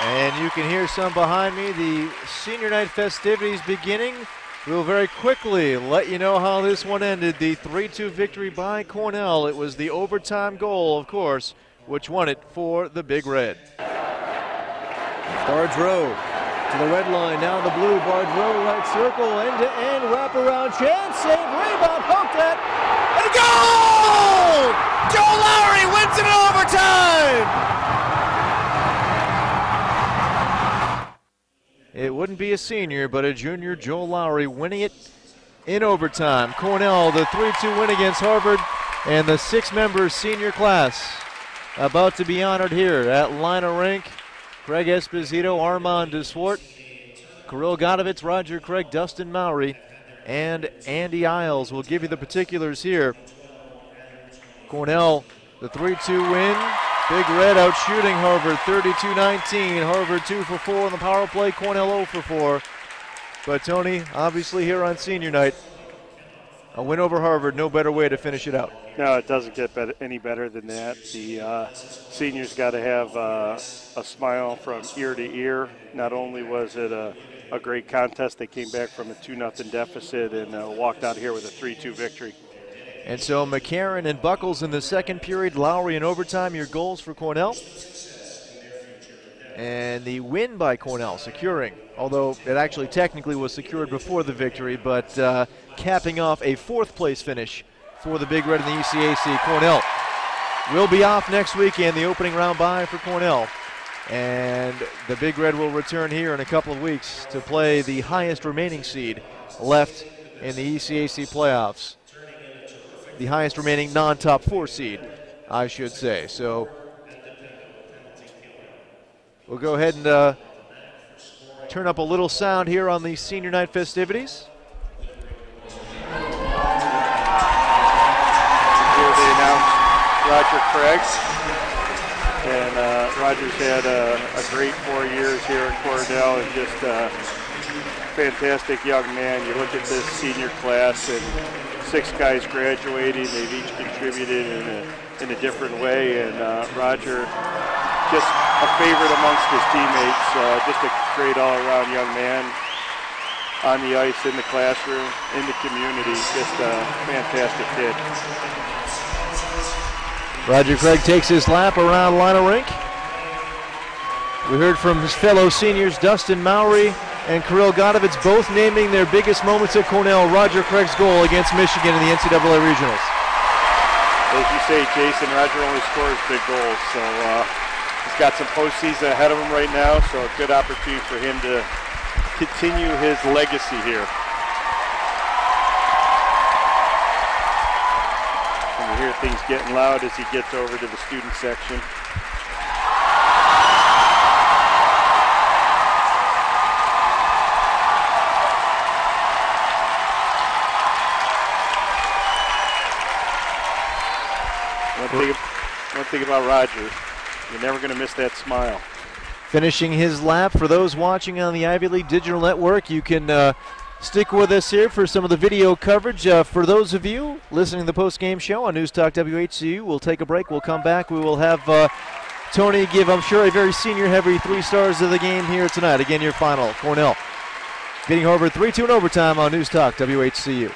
And you can hear some behind me. The senior night festivities beginning. We'll very quickly let you know how this one ended. The 3-2 victory by Cornell. It was the overtime goal, of course, which won it for the Big Red. Bardreau to the red line, now the blue. Bardreau right circle, end-to-end, wraparound chance, save, rebound, poked at, and goal! Joe Lowry wins it in overtime! It wouldn't be a senior, but a junior, Joe Lowry, winning it in overtime. Cornell, the 3-2 win against Harvard, and the 6-member senior class about to be honored here at Lina Rink. Craig Esposito, Armand Swardt, Kirill Gotovets, Rodger Craig, Dustin Mowrey, and Andy Iles. We'll give you the particulars here. Cornell, the 3-2 win. Big Red out shooting Harvard 32-19. Harvard 2 for 4 on the power play. Cornell 0 for 4. But Tony, obviously here on senior night, a win over Harvard, no better way to finish it out. No, it doesn't get any better than that. The seniors got to have a smile from ear to ear. Not only was it a great contest, they came back from a 2-0 deficit and walked out here with a 3-2 victory. And so McCarron and Buckles in the second period, Lowry in overtime, your goals for Cornell. And the win by Cornell securing, although it actually technically was secured before the victory, but capping off a 4th place finish for the Big Red in the ECAC. Cornell will be off next weekend, the opening round bye for Cornell. And the Big Red will return here in a couple of weeks to play the highest remaining seed left in the ECAC playoffs. The highest remaining non-top 4 seed, I should say. So we'll go ahead and turn up a little sound here on the senior night festivities. Here they announced Rodger Craig. And Rodger's had a great 4 years here at Cornell and just a fantastic young man. You look at this senior class and 6 guys graduating. They've each contributed in a different way, and Rodger just a favorite amongst his teammates. Just a great all-around young man on the ice, in the classroom, in the community. Just a fantastic kid. Rodger Craig takes his lap around Lina Rink. We heard from his fellow seniors Dustin Mowrey and Kirill Gotovets, both naming their biggest moments at Cornell. Rodger Craig's goal against Michigan in the NCAA regionals. As you say, Jason, Rodger only scores big goals, so he's got some postseason ahead of him right now, so a good opportunity for him to continue his legacy here. And you hear things getting loud as he gets over to the student section. One thing about Rodger, you're never going to miss that smile. Finishing his lap, for those watching on the Ivy League Digital Network, you can stick with us here for some of the video coverage. For those of you listening to the post-game show on News Talk WHCU, we'll take a break. We'll come back. We will have Tony give, I'm sure, a very senior-heavy 3 stars of the game here tonight. Again, your final, Cornell beating Harvard 3-2 in overtime on News Talk WHCU.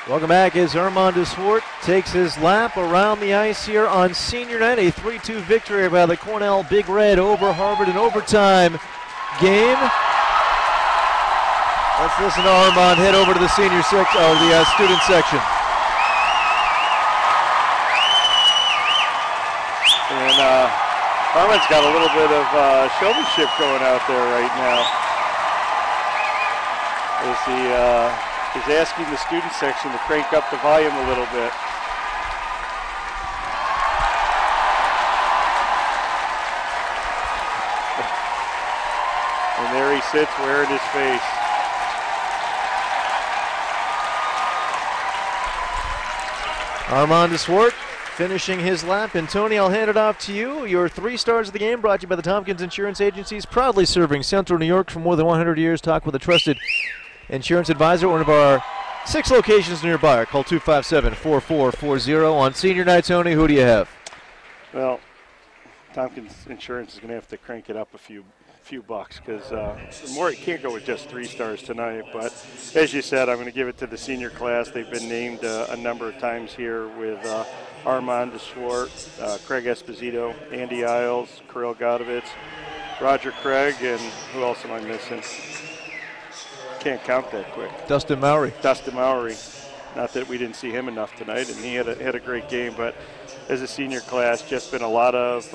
Welcome back as Armand Swardt takes his lap around the ice here on senior night. A 3-2 victory by the Cornell Big Red over Harvard in overtime game. Let's listen to Armand head over to the student section. And Armand's got a little bit of showmanship going out there right now. As he is asking the student section to crank up the volume a little bit. And there he sits wearing his face. Armand Swardt finishing his lap. And Tony, I'll hand it off to you. Your 3 stars of the game brought to you by the Tompkins Insurance Agencies, proudly serving Central New York for more than 100 years. Talk with a trusted insurance advisor, one of our 6 locations nearby. Call 257-4440. On senior night, Tony, who do you have? Well, Tompkins Insurance is going to have to crank it up a few bucks because more it can't go with just 3 stars tonight. But as you said, I'm going to give it to the senior class. They've been named a number of times here with Armand Swardt, Craig Esposito, Andy Iles, Kirill Gotovets, Rodger Craig, and who else am I missing? Can't count that quick. Dustin Mowrey. Not that we didn't see him enough tonight, and he had a great game. But as a senior class, just been a lot of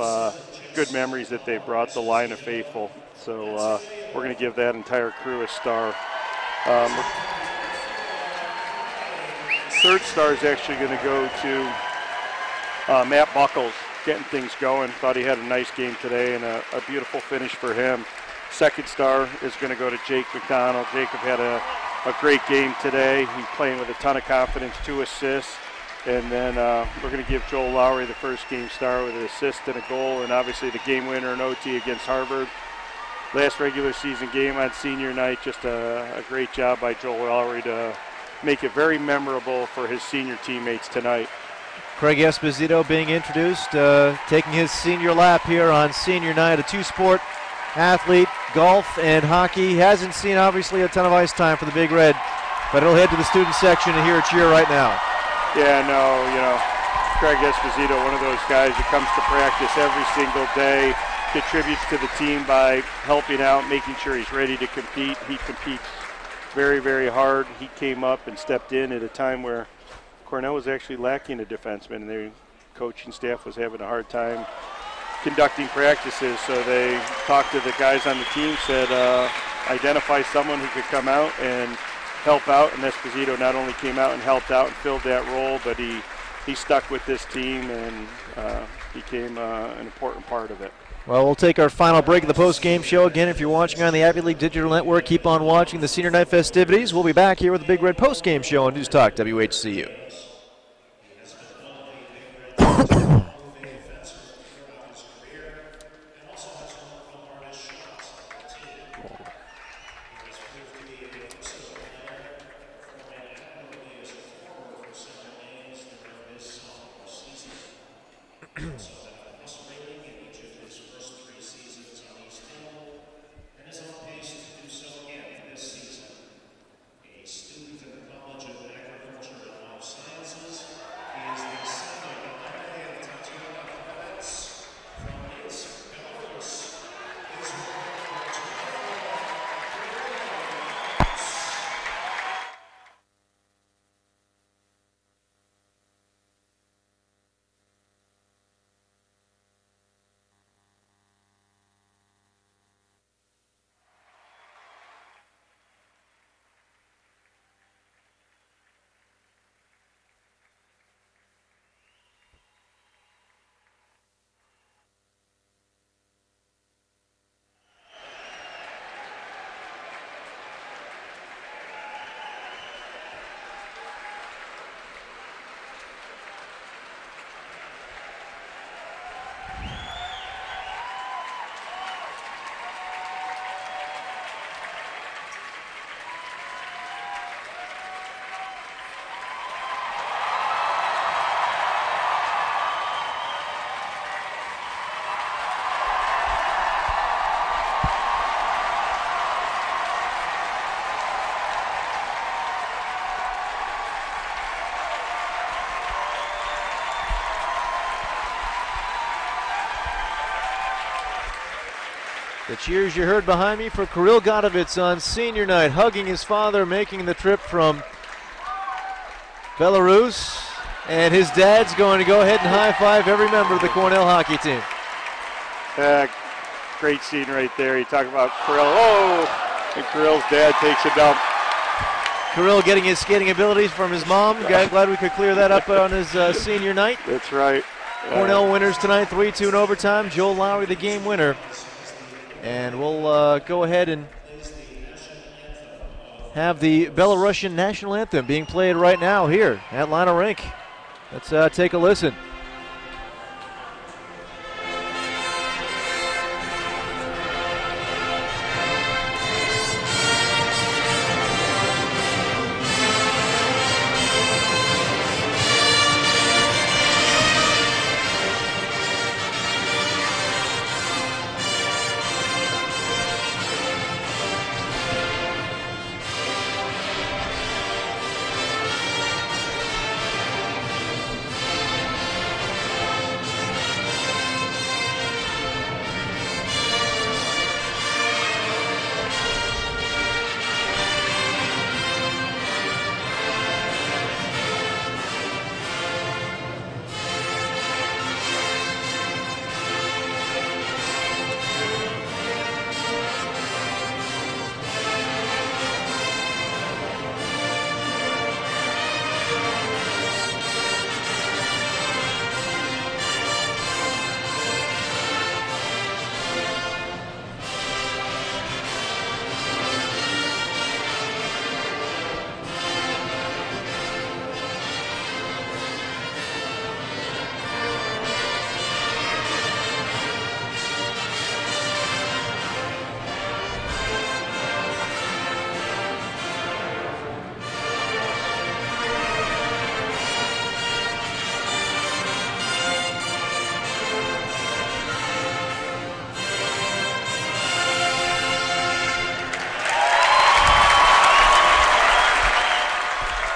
good memories that they brought, the line of faithful. So we're going to give that entire crew a star. 3rd star is actually going to go to Matt Buckles, getting things going. Thought he had a nice game today and a beautiful finish for him. 2nd star is going to go to Jake McDonald. Jacob had a great game today. He's playing with a ton of confidence, 2 assists. And then we're going to give Joel Lowry the first game star with an assist and a goal, and obviously the game winner in OT against Harvard. Last regular season game on senior night, just a great job by Joel Lowry to make it very memorable for his senior teammates tonight. Craig Espazito being introduced, taking his senior lap here on senior night, a 2-sport athlete, golf and hockey. Hasn't seen obviously a ton of ice time for the Big Red, but he'll head to the student section and hear a cheer right now. Yeah, no, Craig Esposito, one of those guys that comes to practice every single day, contributes to the team by helping out, making sure he's ready to compete. He competes very, very hard. He came up and stepped in at a time where Cornell was actually lacking a defenseman, and their coaching staff was having a hard time conducting practices, so they talked to the guys on the team, said identify someone who could come out and help out, and Esposito not only came out and helped out and filled that role, but he stuck with this team and became an important part of it. Well, we'll take our final break of the post-game show. Again, if you're watching on the Ivy League Digital Network, keep on watching the Senior Night festivities. We'll be back here with the Big Red post-game show on News Talk WHCU. The cheers you heard behind me for Kirill Gotovets on senior night, hugging his father, making the trip from Belarus. And his dad's going to go ahead and high-five every member of the Cornell hockey team. Great scene right there. You talk about Carell. Oh! And Kirill's dad takes a dump. Kirill getting his skating abilities from his mom. Glad we could clear that up on his senior night. That's right. Cornell winners tonight, 3-2 in overtime. Joel Lowry, the game winner. And we'll go ahead and have the Belarusian national anthem being played right now here at Lino Rink. Let's take a listen.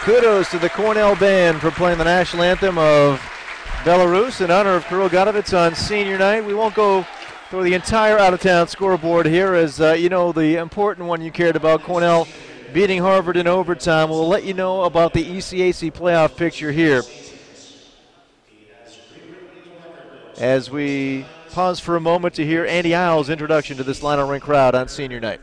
Kudos to the Cornell band for playing the national anthem of Belarus in honor of Kirill Gotovets on senior night. We won't go through the entire out-of-town scoreboard here, as you know, the important one you cared about, Cornell beating Harvard in overtime. We'll let you know about the ECAC playoff picture here as we pause for a moment to hear Andy Iles' introduction to this Lino Rink crowd on senior night.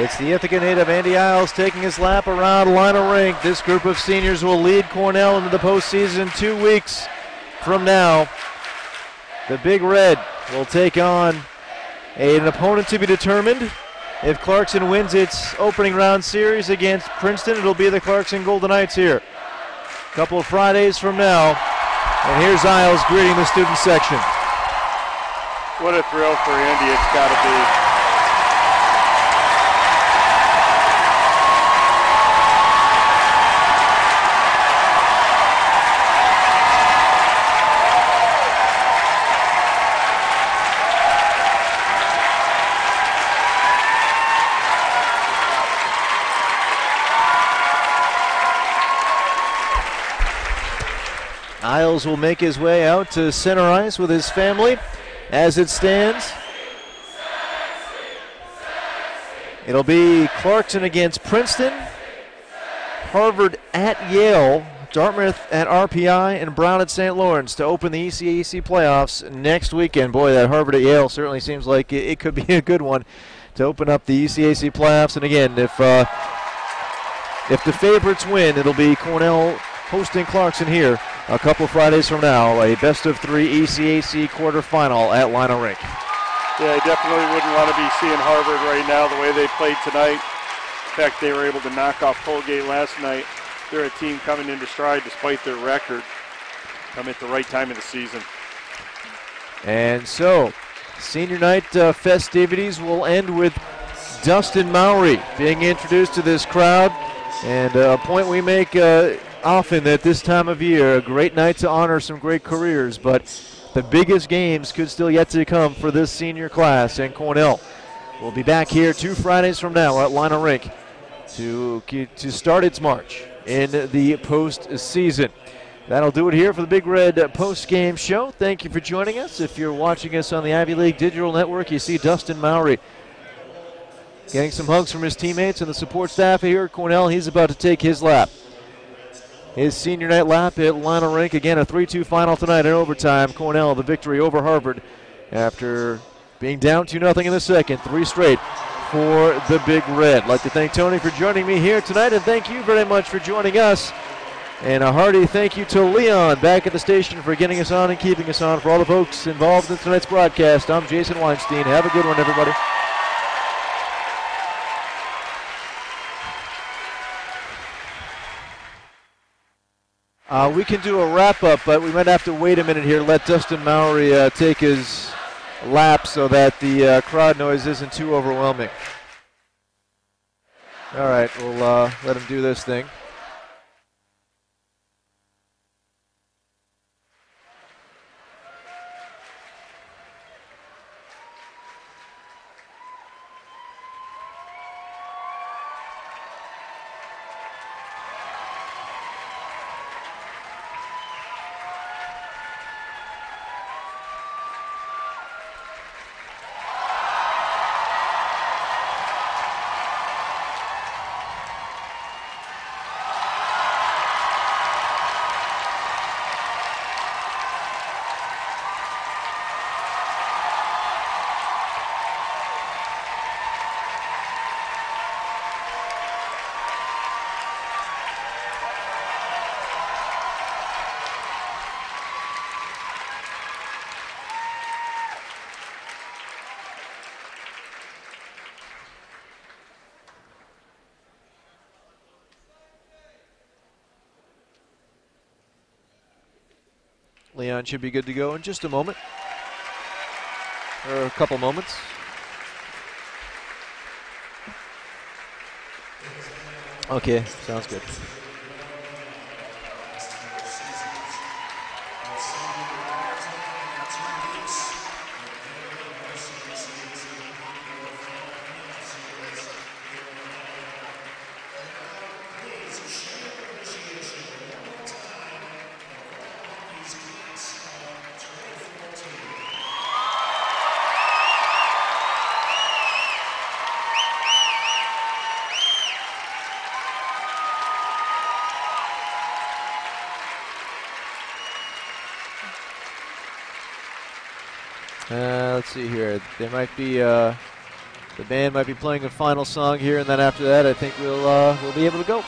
It's the Ithaca native Andy Iles taking his lap around Lino Rink. This group of seniors will lead Cornell into the postseason 2 weeks from now. The Big Red will take on an opponent to be determined. If Clarkson wins its opening round series against Princeton, it'll be the Clarkson Golden Knights here a couple of Fridays from now. And here's Iles greeting the student section. What a thrill for Andy it's got to be. Iles will make his way out to center ice with his family as it stands. It'll be Clarkson against Princeton, Harvard at Yale, Dartmouth at RPI, and Brown at St. Lawrence to open the ECAC playoffs next weekend. Boy, that Harvard at Yale certainly seems like it could be a good one to open up the ECAC playoffs. And again, if the favorites win, it'll be Cornell hosting Clarkson here a couple Fridays from now, a best-of-3 ECAC quarterfinal at Lino Rink. Yeah, I definitely wouldn't want to be seeing Harvard right now the way they played tonight. In fact, they were able to knock off Colgate last night. They're a team coming into stride despite their record. Come at the right time of the season. And so, senior night festivities will end with Dustin Mowrey being introduced to this crowd. And a point we make often at this time of year, a great night to honor some great careers, but the biggest games could still yet to come for this senior class. And Cornell will be back here 2 Fridays from now at Lino Rink to start its march in the postseason. That'll do it here for the Big Red post-game show. Thank you for joining us. If you're watching us on the Ivy League Digital Network, you see Dustin Mowrey getting some hugs from his teammates and the support staff here at Cornell. He's about to take his lap. His senior night lap at Lino Rink. Again, a 3-2 final tonight in overtime. Cornell, the victory over Harvard after being down 2-0 in the second. 3 straight for the Big Red. I'd like to thank Tony for joining me here tonight, and thank you very much for joining us. And a hearty thank you to Leon back at the station for getting us on and keeping us on. For all the folks involved in tonight's broadcast, I'm Jason Weinstein. Have a good one, everybody. We can do a wrap-up, but we might have to wait a minute here, let Dustin Mowrey take his lap so that the crowd noise isn't too overwhelming. All right, we'll let him do this thing. Leon should be good to go in just a moment, or a couple moments. Okay, sounds good. Let's see here. They might be the band might be playing a final song here, and then after that, I think we'll be able to go.